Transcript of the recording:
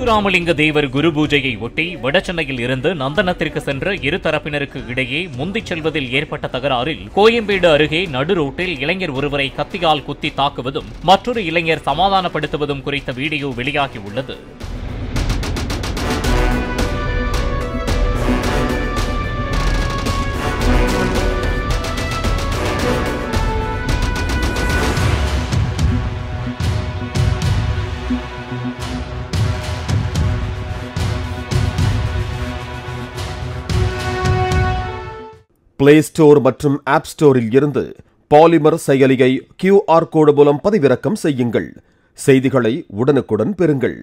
முத்துராமலிங்க தேவர் குரு பூஜையை ஒட்டி வடசென்னையில் இருந்து நந்தனத்திற்கு சென்ற இரு தரப்பினருக்கு இடையே முந்திச் செல்வதில் ஏற்பட்ட தகராறில் கோயம்பேடு அருகே நடு ரோட்டில் இளைஞர் ஒருவரை கத்தியால் குத்தி தாக்குவதும் மற்றொரு இளைஞர் சமாதானப்படுத்துவதும் குறித்த வீடியோ வெளியாகியுள்ளது. பிளே ஸ்டோர் மற்றும் ஆப் ஸ்டோரில் இருந்து பாலிமர் செயலியை QR கோடு மூலம் பதிவிறக்கம் செய்யுங்கள். செய்திகளை உடனுக்குடன் பெறுங்கள்.